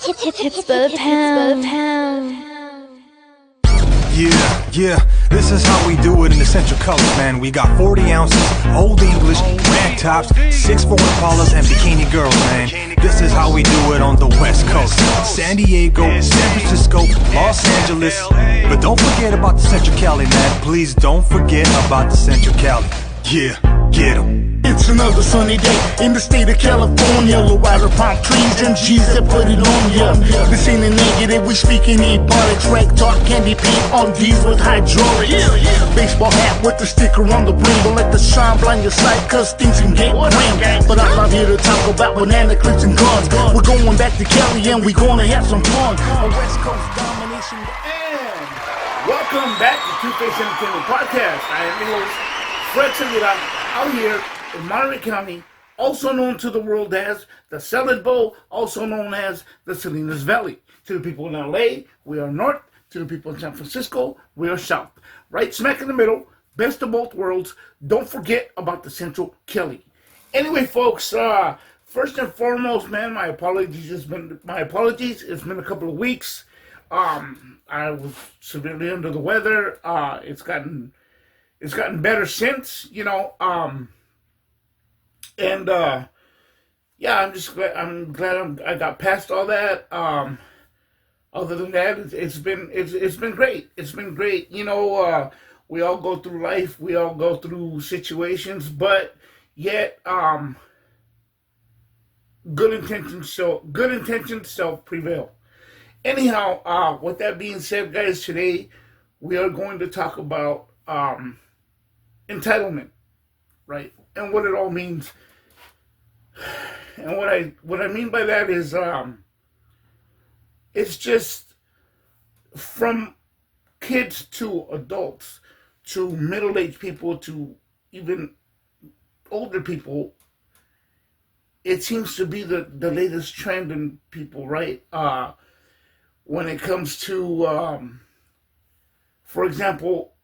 Hits for the pound. Yeah, this is how we do it in the Central Colors, man. We got 40 ounces, Old English, rag tops, 6'4" Impalas, and bikini girls, man. This is how we do it on the West Coast. San Diego, San Francisco, Los Angeles. But don't forget about the Central Cali, man. Please don't forget about the Central Cali. Yeah, get 'em. It's another sunny day in the state of California. Low rider palm trees and G's that put it on ya. This ain't a negative, we speaking ebonics. Rank talk, candy paint on D's with hydraulics. Baseball hat with the sticker on the brim. Don't let the sun blind your sight, cause things can get grim. But I'm not here to talk about banana clips and guns. We're going back to Cali and we're gonna have some fun. A West Coast domination. And welcome back to Two-Face Entertainment Podcast. I am your host, Fred Segura, out here in Monterey County, also known to the world as the Salad Bowl, also known as the Salinas Valley. To the people in LA, we are north. To the people in San Francisco, we are south. Right smack in the middle, best of both worlds. Don't forget about the Central Cali. Anyway, folks, first and foremost, man, my apologies. It's been a couple of weeks. I was severely under the weather. It's gotten better since, and yeah, I'm glad I got past all that. Other than that, it's been great. It's been great. We all go through life. We all go through situations, but yet, good intentions shall prevail. Anyhow, with that being said, guys, today we are going to talk about entitlement, right? And what it all means. And what I mean by that is it's just from kids to adults to middle-aged people to even older people. It seems to be the latest trend in people, right? When it comes to for example,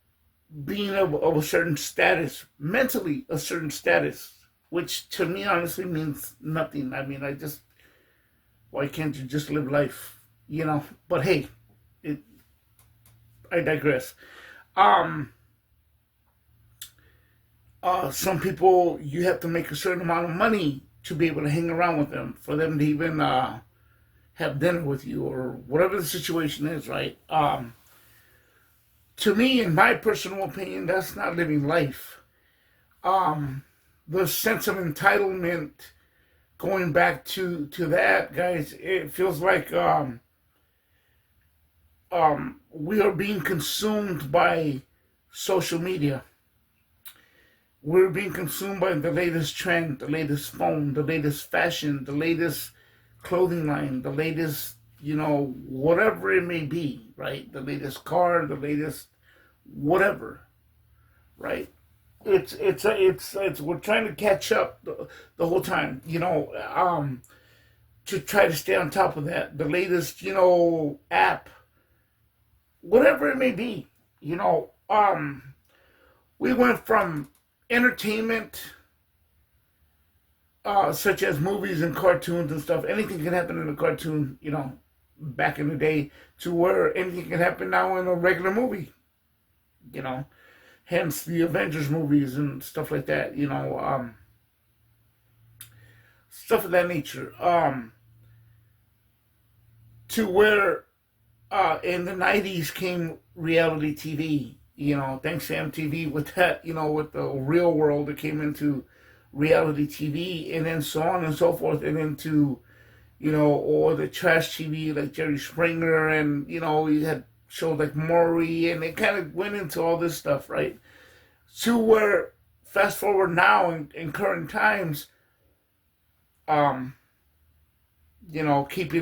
being of a certain status, mentally a certain status, which to me honestly means nothing. I mean, why can't you just live life, But hey, I digress. Some people, you have to make a certain amount of money to be able to hang around with them, for them to even have dinner with you, or whatever the situation is, right? To me, in my personal opinion, that's not living life. The sense of entitlement, going back to that, guys, it feels like we are being consumed by social media. We're being consumed by the latest trend, the latest phone, the latest fashion, the latest clothing line, the latest, whatever it may be, right? The latest car, the latest whatever, right? It's we're trying to catch up the whole time, to try to stay on top of that. The latest, app, whatever it may be, we went from entertainment, such as movies and cartoons and stuff. Anything can happen in a cartoon, back in the day, to where anything can happen now in a regular movie, hence the Avengers movies and stuff like that, stuff of that nature. To where in the 90s came reality TV, thanks to MTV with that, with the Real World that came into reality TV, and then so on and so forth, and into, or the trash TV like Jerry Springer, and, you had shows like Maury, and it kind of went into all this stuff, right? To where, fast forward now in current times, keeping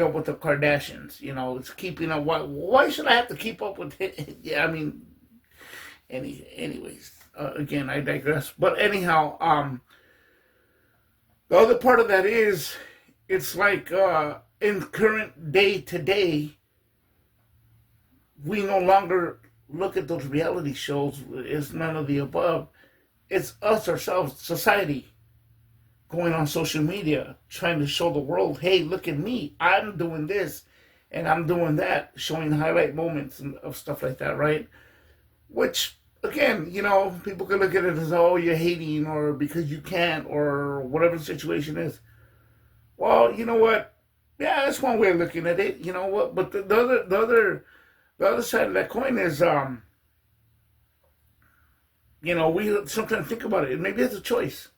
up with the Kardashians, it's keeping up. Why should I have to keep up with it? Yeah, I mean, anyways, again, I digress. But anyhow, the other part of that is, it's like in current day today, we no longer look at those reality shows. It's none of the above. It's us, ourselves, society. going on social media, trying to show the world, hey, look at me, I'm doing this and I'm doing that, showing highlight moments and of stuff like that, right? Which, again, people could look at it as, oh, you're hating or because you can't or whatever the situation is. Well, you know what? Yeah, that's one way of looking at it. You know what? But the other side of that coin is, we sometimes think about it. Maybe it's a choice.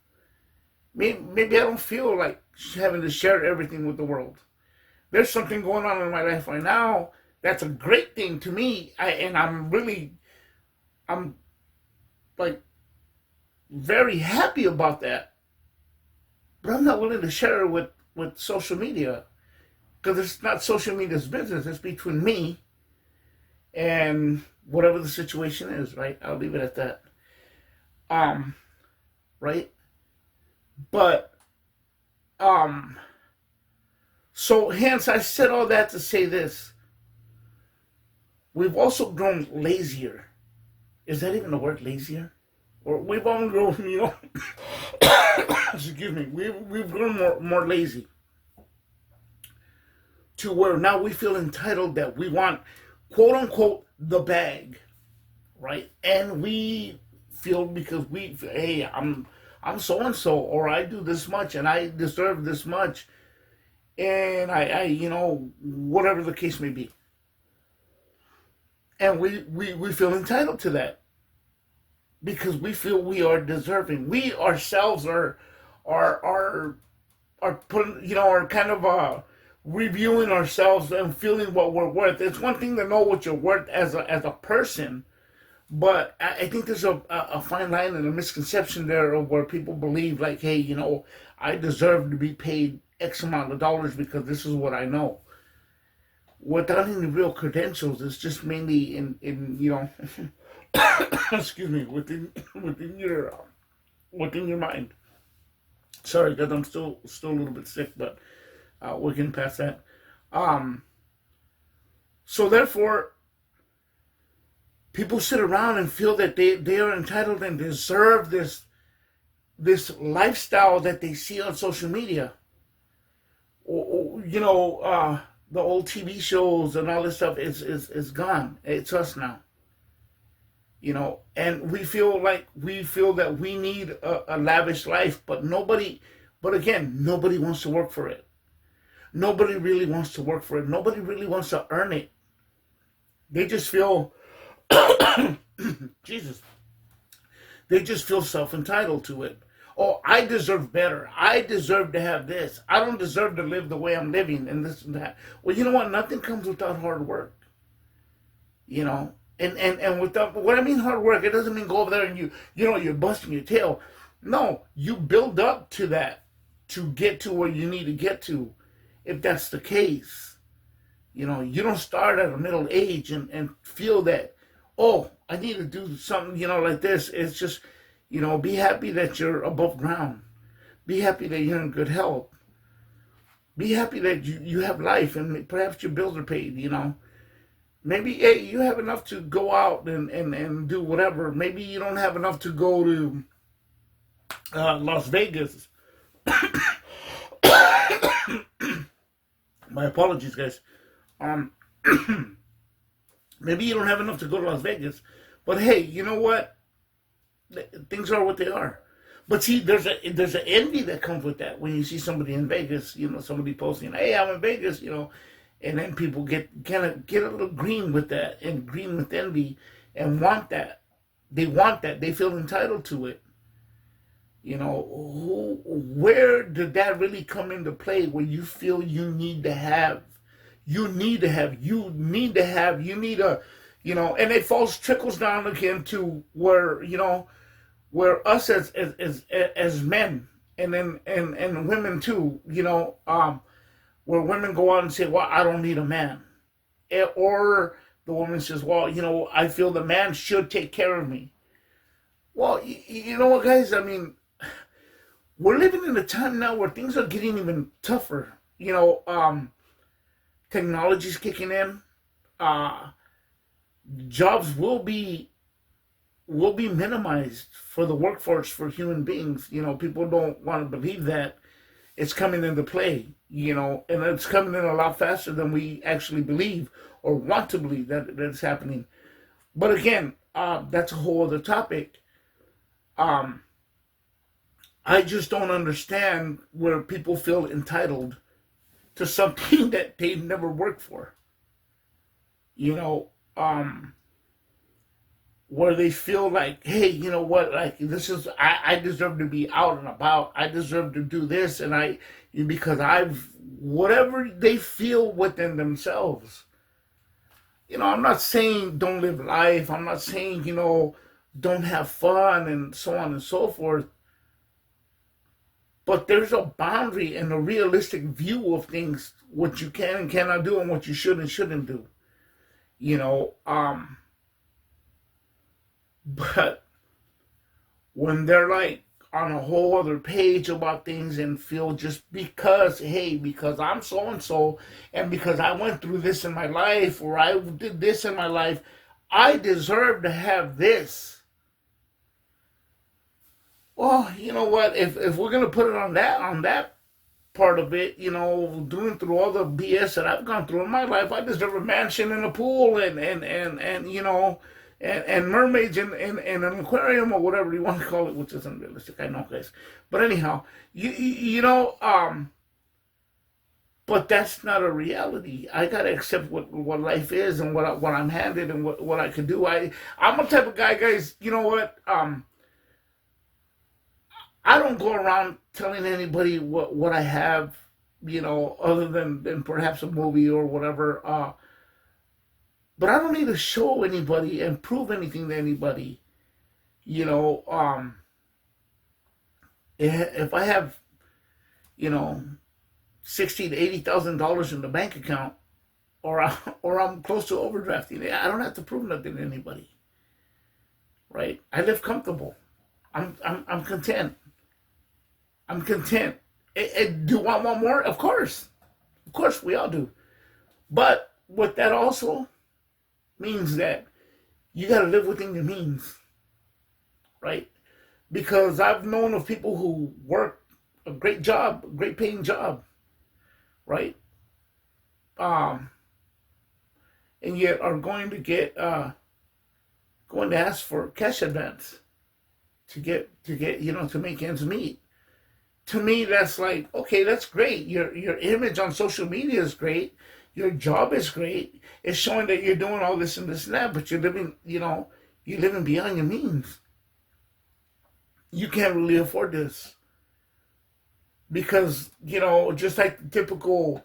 Maybe I don't feel like having to share everything with the world. There's something going on in my life right now that's a great thing to me. I'm like very happy about that. But I'm not willing to share it with social media because it's not social media's business. It's between me and whatever the situation is, right? I'll leave it at that. Right? But so hence I said all that to say this. We've also grown lazier. Is that even the word, lazier? Or we've all grown, excuse me, we've grown more lazy. To where now we feel entitled that we want, quote unquote, the bag, right? And we feel because hey, I'm so and so, or I do this much, and I deserve this much, and I whatever the case may be, and we feel entitled to that because we feel we are deserving. We ourselves are putting, are kind of reviewing ourselves and feeling what we're worth. It's one thing to know what you're worth as a person, but I think there's a fine line and a misconception there of where people believe like, hey, I deserve to be paid X amount of dollars because this is what I know. Without any real credentials, it's just mainly in excuse me, within your mind. Sorry, because I'm still a little bit sick, but we're getting past that. So therefore, people sit around and feel that they are entitled and deserve this lifestyle that they see on social media. The old TV shows and all this stuff is gone. It's us now. And we feel that we need a lavish life, but again, nobody wants to work for it. Nobody really wants to work for it. Nobody really wants to earn it. They just feel, Jesus, they just feel self-entitled to it. Oh, I deserve better. I deserve to have this. I don't deserve to live the way I'm living and this and that. Well, you know what? Nothing comes without hard work. And without, what I mean hard work, it doesn't mean go over there and you're busting your tail. No, you build up to that to get to where you need to get to, if that's the case. You don't start at a middle age and feel that, oh, I need to do something, like this. It's just, be happy that you're above ground. Be happy that you're in good health. Be happy that you have life and perhaps your bills are paid, Maybe, hey, you have enough to go out and do whatever. Maybe you don't have enough to go to Las Vegas. My apologies, guys. Maybe you don't have enough to go to Las Vegas. But hey, you know what? Things are what they are. But see, there's an envy that comes with that when you see somebody in Vegas, somebody posting, hey, I'm in Vegas, and then people get a little green with that and green with envy and want that. They want that. They feel entitled to it. Where did that really come into play where you feel you need to have, and it trickles down again to where, where us as men and then and women too, where women go out and say, well, I don't need a man. Or the woman says, well, I feel the man should take care of me. Well, you know what, guys? I mean, we're living in a time now where things are getting even tougher. Technology's kicking in. Jobs will be will be minimized for the workforce for human beings. People don't want to believe that it's coming into play, and it's coming in a lot faster than we actually believe or want to believe that it's happening. But again, that's a whole other topic. I just don't understand where people feel entitled to something that they've never worked for. Where they feel like, hey, you know what, like I deserve to be out and about. I deserve to do this, and because whatever they feel within themselves. I'm not saying don't live life. I'm not saying, don't have fun and so on and so forth. But there's a boundary and a realistic view of things, what you can and cannot do and what you should and shouldn't do. But when they're like on a whole other page about things and feel just because I'm so and so, and because I went through this in my life or I did this in my life, I deserve to have this. Well, you know what? If we're gonna put it on that part of it, doing through all the BS that I've gone through in my life, I deserve a mansion and a pool and mermaids in an aquarium or whatever you want to call it, which is unrealistic, I know, guys. But anyhow, but that's not a reality. I gotta accept what life is and what I'm handed and what I can do. I'm a type of guy, guys. You know what? I don't go around telling anybody what I have, other than perhaps a movie or whatever. But I don't need to show anybody and prove anything to anybody. If I have, $60,000 to $80,000 in the bank account, or I'm close to overdrafting, I don't have to prove nothing to anybody. Right? I live comfortable. I'm content. I'm content. Do I want more? Of course, we all do. But what that also means that you got to live within your means, right? Because I've known of people who work a great job, a great paying job, right? And yet are going to ask for cash advance to get to make ends meet. To me, that's like, okay, that's great. Your image on social media is great. Your job is great. It's showing that you're doing all this and this and that, but you're living beyond your means. You can't really afford this. Because, just like the typical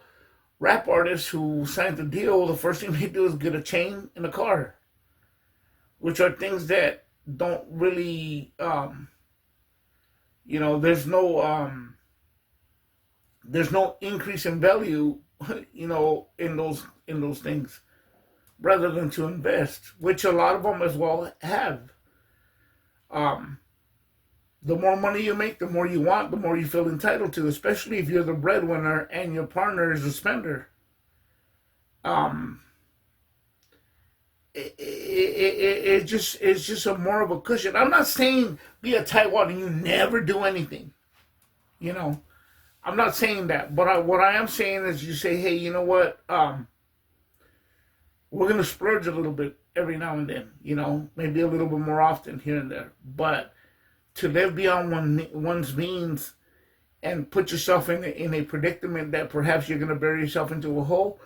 rap artist who signed the deal, the first thing they do is get a chain and a car, which are things that don't really, there's no increase in value, in those things, rather than to invest, which a lot of them as well have. The more money you make, the more you want, the more you feel entitled to, especially if you're the breadwinner and your partner is a spender. It's just a more of a cushion. I'm not saying be a tightwad and you never do anything. I'm not saying that, but what I am saying is you say, hey, you know what? We're gonna splurge a little bit every now and then. Maybe a little bit more often here and there. But to live beyond one's means and put yourself in a predicament that perhaps you're gonna bury yourself into a hole,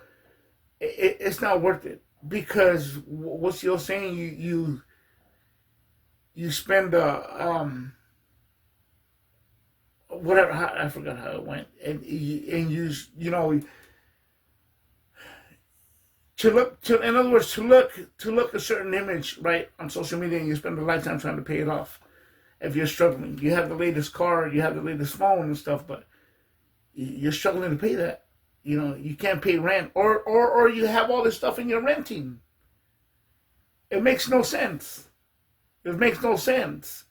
it's not worth it. Because what's the old saying? You spend whatever, I forgot how it went, and you in other words, to look a certain image right on social media, and you spend a lifetime trying to pay it off. If you're struggling, you have the latest car, you have the latest phone and stuff, but you're struggling to pay that. You can't pay rent, or you have all this stuff and you're renting. It makes no sense. It makes no sense.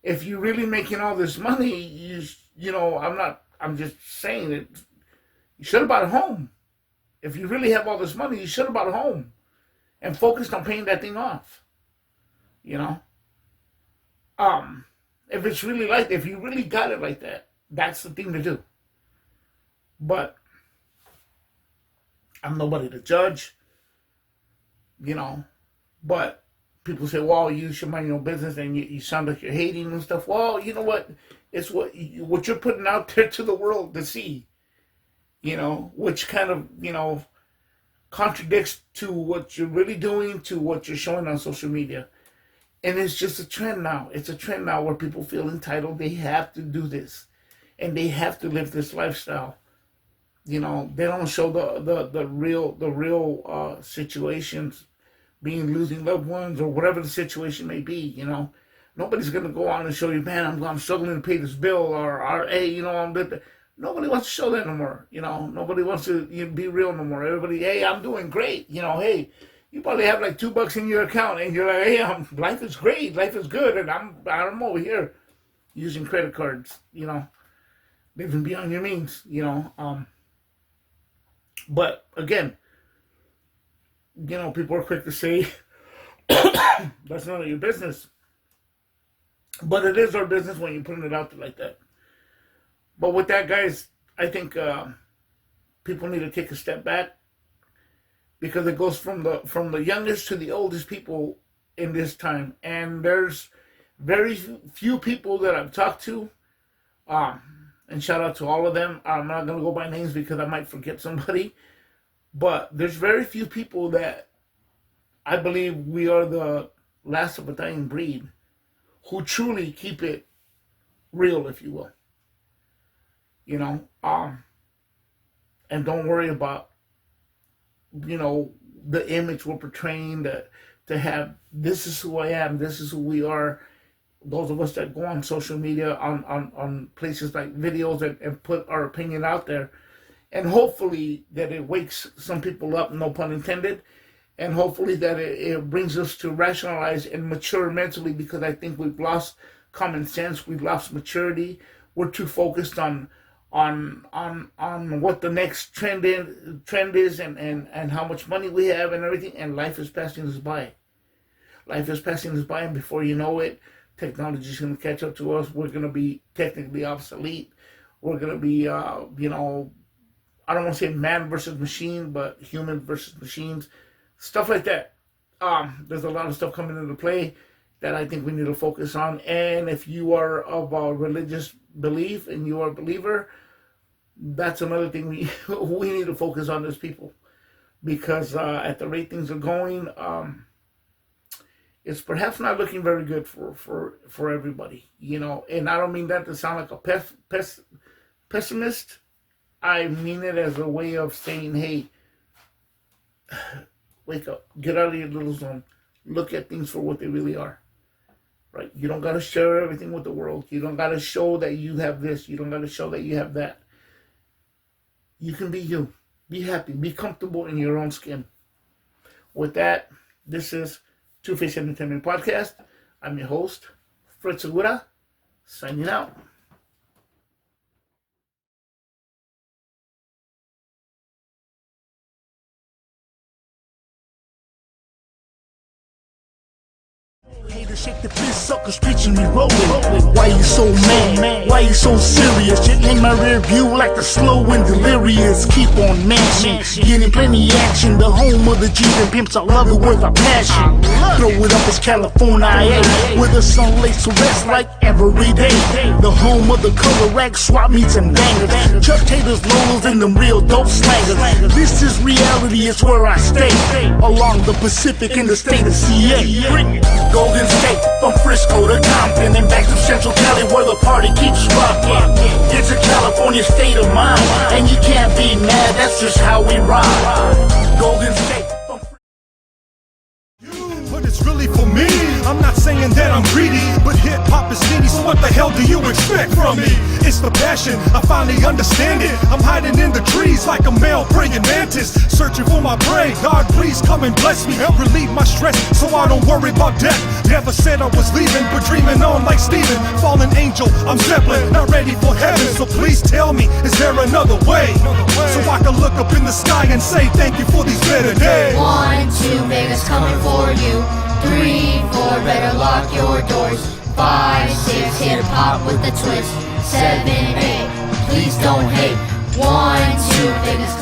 If you're really making all this money, I'm just saying it. You should have bought a home. If you really have all this money, you should have bought a home and focused on paying that thing off. If it's really like, if you really got it like that, that's the thing to do. But I'm nobody to judge, you know. But people say, well, you should mind your own business, and you sound like you're hating and stuff. Well, you know what? It's what you're putting out there to the world to see, you know, which kind of, you know, contradicts to what you're really doing, to what you're showing on social media. And it's just a trend now. It's a trend now where people feel entitled. They have to do this, and they have to live this lifestyle. You know, they don't show the real situations, being losing loved ones or whatever the situation may be. You know, nobody's gonna go on and show you, man, I'm struggling to pay this bill, or hey, you know, nobody wants to show that no more. You know, nobody wants to be real no more. Everybody, hey, I'm doing great. You know, hey, you probably have like $2 in your account, and you're like, hey, life is great, life is good, and I'm over here using credit cards. You know, living beyond your means. You know, but again, you know, people are quick to say that's none of your business, but it is our business when you're putting it out there like that. But with that, guys, I think people need to take a step back, because it goes from the youngest to the oldest people in this time, and there's very few people that I've talked to, and shout out to all of them. I'm not gonna go by names because I might forget somebody, but there's very few people that I believe we are the last of a dying breed who truly keep it real, if you will. You know, and don't worry about, you know, the image we're portraying, to have, this is who I am, this is who we are. Those of us that go on social media, on places like videos, and put our opinion out there, and hopefully that it wakes some people up, no pun intended, and hopefully that it brings us to rationalize and mature mentally, because I think we've lost common sense, we've lost maturity. We're too focused on what the next trend is, and how much money we have and everything, and life is passing us by. Life is passing us by, and before you know it, technology is going to catch up to us. We're going to be technically obsolete. We're going to be, you know, I don't want to say man versus machine, but human versus machines, stuff like that. There's a lot of stuff coming into play that I think we need to focus on. And if you are of a religious belief and you are a believer, that's another thing we need to focus on as people, because at the rate things are going, it's perhaps not looking very good for everybody, you know. And I don't mean that to sound like a pessimist. I mean it as a way of saying, hey, wake up, get out of your little zone, look at things for what they really are. Right? You don't got to share everything with the world. You don't got to show that you have this. You don't got to show that you have that. You can be you. Be happy. Be comfortable in your own skin. With that, this is Two-Face Entertainment Podcast. I'm your host, Fred Segura, signing out. Haters shake the fist, suckers preaching me rolling. Why you so mad? Why you so serious? Shit in my rear view like the slow and delirious. Keep on mashing, getting plenty action. The home of the G's and pimps, I love it with a passion. Throw it up, it's California, where the sun lays to rest like every day. The home of the color rack, swap meets and bangers. Chuck Taylor's Lolos and them real dope slangers. This is reality, it's where I stay. Along the Pacific in the state of CA. Golden State, from Frisco to Compton, and back to Central Cali where the party keeps rocking. It's a California state of mind, and you can't be mad, that's just how we ride. Golden State. But it's really for me. I'm not saying that I'm greedy, but hip-hop is needy, so what the hell do you expect from me? It's the passion, I finally understand it. I'm hiding in the trees like a male praying mantis, searching for my prey. God, please come and bless me, help relieve my stress so I don't worry about death. Never said I was leaving, but dreaming on like Steven. Fallen angel, I'm Zeppelin, not ready for heaven. So please tell me, is there another way? So I can look up in the sky and say thank you for these better days. 1, 2, Vegas coming for you. 3, 4, better lock your doors. 5, 6, hip hop with a twist. 7, 8, please don't hate. 1, 2, biggest